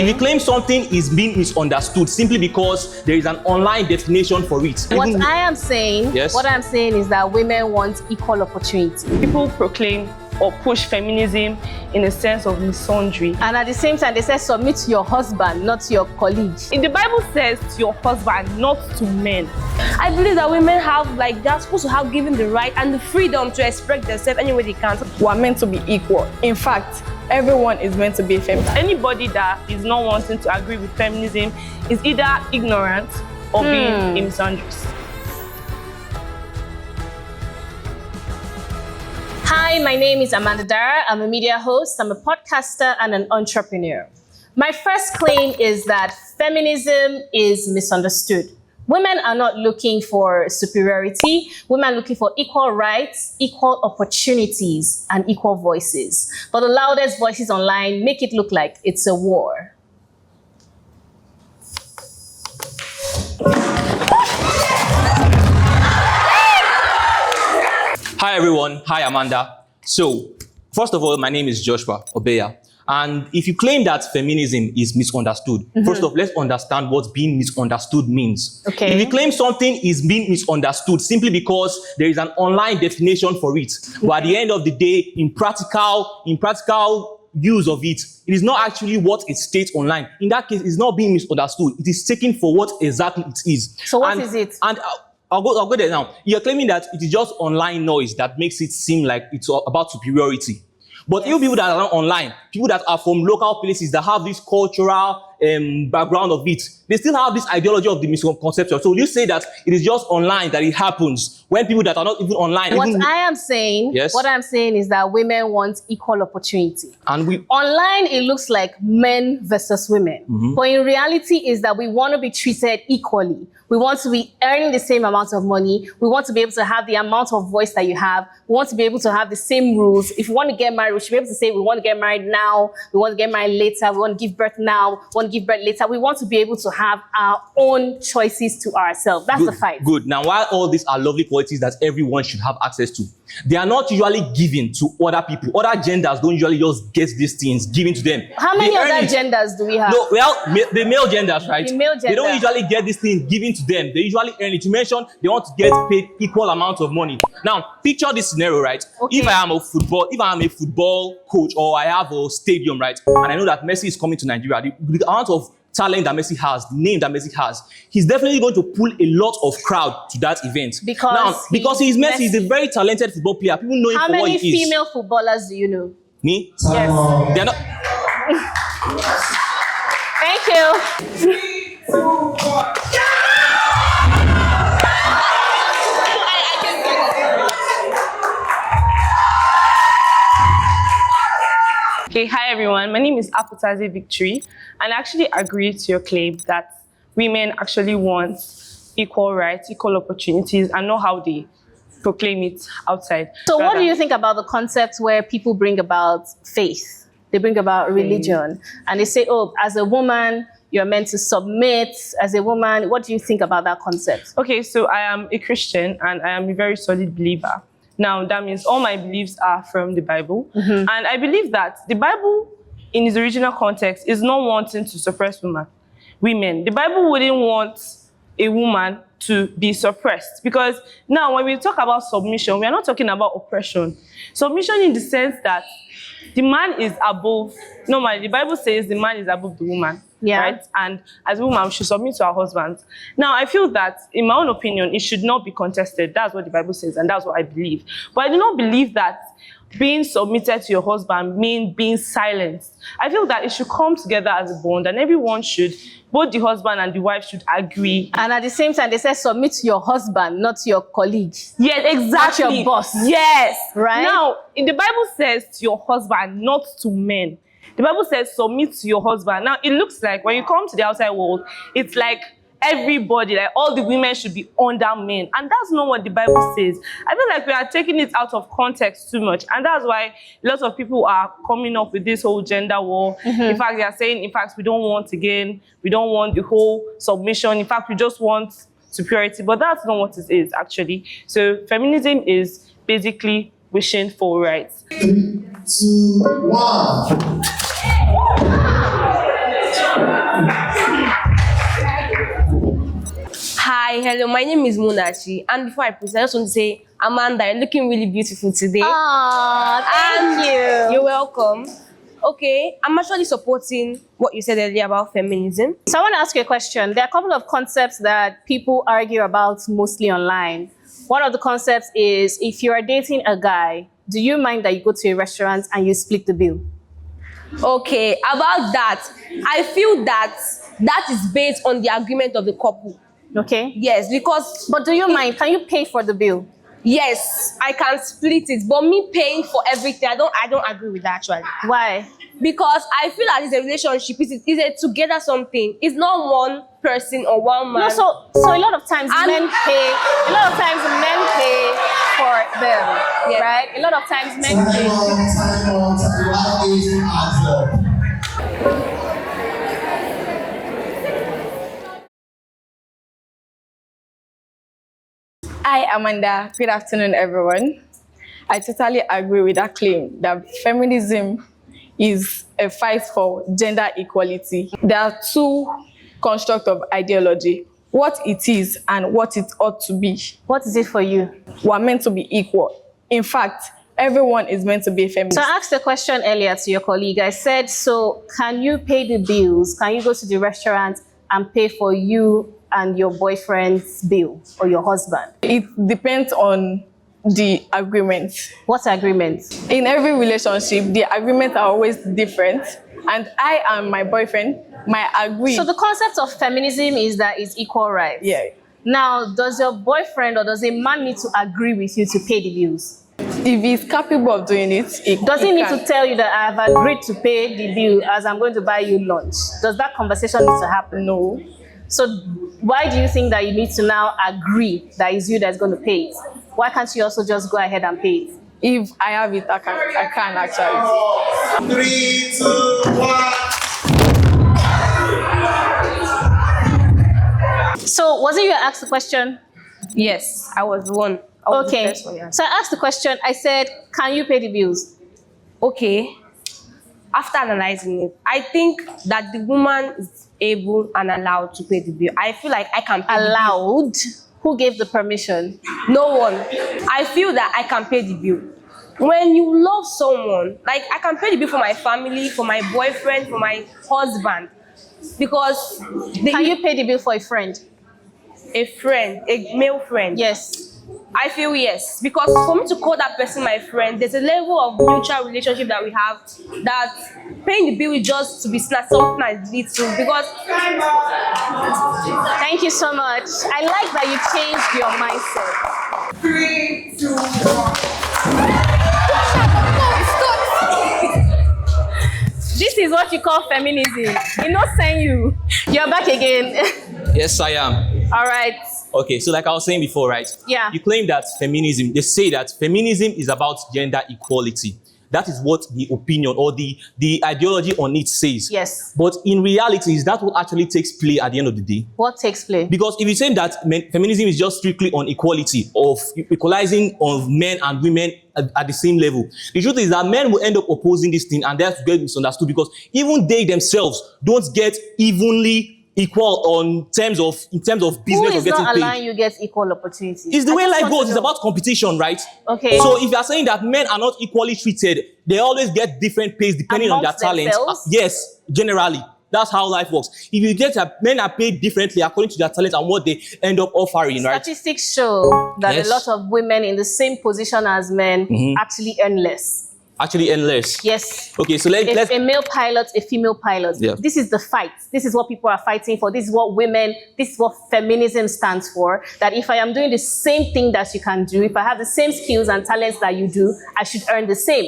If you claim something is being misunderstood simply because there is an online definition for it. What I'm saying is that women want equal opportunity. People proclaim or push feminism in a sense of misandry. And at the same time, they say submit to your husband, not to your colleague. If the Bible says to your husband, not to men, I believe that women have, they're supposed to have given the right and the freedom to express themselves any way they can. We are meant to be equal. In fact, everyone is meant to be a feminist. Anybody that is not wanting to agree with feminism is either ignorant or being a misandrist. Hi, my name is Dara. I'm a media host, I'm a podcaster, and an entrepreneur. My first claim is that feminism is misunderstood. Women are not looking for superiority. Women are looking for equal rights, equal opportunities, and equal voices. But the loudest voices online make it look like it's a war. Hi everyone, hi Amanda. So, first of all, my name is Joshua Obeya. And if you claim that feminism is misunderstood, first off, let's understand what being misunderstood means. Okay. If you claim something is being misunderstood simply because there is an online definition for it, but at the end of the day, in practical use of it, it is not actually what it states online. In that case, it's not being misunderstood. It is taken for what exactly it is. So what is it? And I'll go there now. You're claiming that it is just online noise that makes it seem like it's about superiority. But even people that are not online, people that are from local places that have this cultural background of it, they still have this ideology of the misconception. So you say that it is just online that it happens when people that are not even online. What I'm saying is that women want equal opportunity. And online, it looks like men versus women. But in reality is that we want to be treated equally. We want to be earning the same amount of money. We want to be able to have the amount of voice that you have. We want to be able to have the same rules. If we want to get married, we should be able to say we want to get married now. We want to get married later. We want to give birth now. We want to give birth later. We want to be able to have our own choices to ourselves. That's the fight. Good. Now, while all these are lovely qualities that everyone should have access to, they are not usually given to other people. Other genders don't usually just get these things given to them. How many other genders do we have? No, well, the male genders, right? The male gender. They don't usually get these things given to them. They usually earn it. You mentioned they want to get paid equal amount of money. Now, picture this scenario, right? Okay. If I am a football coach, or I have a stadium, right, and I know that Messi is coming to Nigeria, the amount of talent that Messi has, the name that Messi has, he's definitely going to pull a lot of crowd to that event. Because he's Messi, he's a very talented football player. People know him for what he is. How many female footballers do you know? Me? Yes. They're not. Thank you. 3, 2, 1. Okay, hi everyone. My name is Aputaze Victory, and I actually agree to your claim that women actually want equal rights, equal opportunities, and know how they proclaim it outside. So what do you think about the concept where people bring about faith? They bring about religion, and they say, oh, as a woman, you're meant to submit. As a woman, what do you think about that concept? Okay, so I am a Christian, and I am a very solid believer. Now, that means all my beliefs are from the Bible. And I believe that the Bible, in its original context, is not wanting to suppress women. The Bible wouldn't want a woman to be suppressed. Because now, when we talk about submission, we are not talking about oppression. Submission in the sense that the man is above, normally, the Bible says the man is above the woman. Yeah. Right? And as a woman, we should submit to our husbands. Now, I feel that, in my own opinion, it should not be contested. That's what the Bible says, and that's what I believe. But I do not believe that being submitted to your husband means being silenced. I feel that it should come together as a bond, and everyone should, both the husband and the wife should agree. And at the same time, they say submit to your husband, not to your colleague. Yes, exactly. Not your boss. Yes. Right? Now, in the Bible says to your husband, not to men. The Bible says submit to your husband. Now, it looks like when you come to the outside world, it's like everybody, like all the women should be under men. And that's not what the Bible says. I feel like we are taking it out of context too much. And that's why lots of people are coming up with this whole gender war. In fact, they are saying, in fact, we don't want the whole submission. In fact, we just want superiority. But that's not what it is, actually. So feminism is basically wishing for rights. 3, 2, 1. Hello, my name is Munachi, and before I proceed, I just want to say, Amanda, you're looking really beautiful today. Thank you. You're welcome. Okay, I'm actually supporting what you said earlier about feminism. So I want to ask you a question. There are a couple of concepts that people argue about mostly online. One of the concepts is if you are dating a guy, do you mind that you go to a restaurant and you split the bill? Okay, about that, I feel that is based on the agreement of the couple. Okay. Yes, because But do you mind? Can you pay for the bill? yes, I can split it, but me paying for everything, I don't agree with that actually. Why? Because I feel that it's a relationship, it's a together something. It's not one person or one man. No, so a lot of times And- men pay. A lot of times men pay for them, Yeah. right? A lot of times men pay. Hi, Amanda. Good afternoon, everyone. I totally agree with that claim that feminism is a fight for gender equality. There are two constructs of ideology, what it is and what it ought to be. What is it for you? We're meant to be equal. In fact, everyone is meant to be a feminist. So I asked a question earlier to your colleague. I said, so can you pay the bills? Can you go to the restaurant and pay for you and your boyfriend's bill or your husband? It depends on the agreement. What agreement? In every relationship, the agreements are always different. And I and my boyfriend might agree. So the concept of feminism is that it's equal rights. Yeah. Now, does your boyfriend or does a man need to agree with you to pay the bills? If he's capable of doing it, Does he need can. to tell you that I have agreed to pay the bill as I'm going to buy you lunch? Does that conversation need to happen? No. So why do you think that you need to now agree that it's you that's going to pay it? Why can't you also just go ahead and pay it? If I have it, I can actually. 3, 2, 1. So was it you that asked the question? Yes, I was the one. I was the Okay. first one, yeah. So I asked the question, I said, can you pay the bills? Okay, after analyzing it, I think that the woman is able and allowed to pay the bill. I feel like I can pay the bill. Allowed? Who gave the permission? No one. I feel that I can pay the bill. When you love someone, like I can pay the bill for my family, for my boyfriend, for my husband, because Can you pay the bill for a friend? a friend, a male friend. Yes. I feel yes, because for me to call that person my friend, there's a level of mutual relationship that we have that paying the bill is just to be snatched something as little. Because Thank you so much. I like that you changed your mindset. 3, 2, 1. This is what you call feminism. You know, saying you're back again. Yes, I am. All right. Okay, so like I was saying before, right? Yeah. You claim that feminism, they say that feminism is about gender equality. That is what the opinion or the ideology on it says. Yes. But in reality, is that what actually takes place at the end of the day? What takes place? Because if you say that feminism is just strictly on equality, of equalizing of men and women at the same level, the truth is that men will end up opposing this thing and that's get misunderstood because even they themselves don't get evenly equal in terms of business Who or is getting not paid. allowing you get equal opportunities? It's the I way just life want to goes. It's know. about competition, right? Okay. So if you are saying that men are not equally treated, they always get different pays depending on their Amongst talent. themselves? Yes, generally. That's how life works. If you get that men are paid differently according to their talent and what they end up offering, right? Statistics show that Yes. a lot of women in the same position as men actually earn less. Actually endless. Yes. Okay, so let's A male pilot, a female pilot. Yeah. This is the fight. This is what people are fighting for. This is what this is what feminism stands for. That if I am doing the same thing that you can do, if I have the same skills and talents that you do, I should earn the same.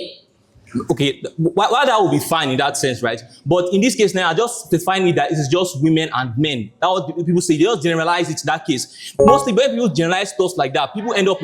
okay, while that will be fine in that sense, right? But in this case now, I just define it that it is just women and men. That's what people say. They just generalize it in that case. Mostly when people generalize stuff like that, people end up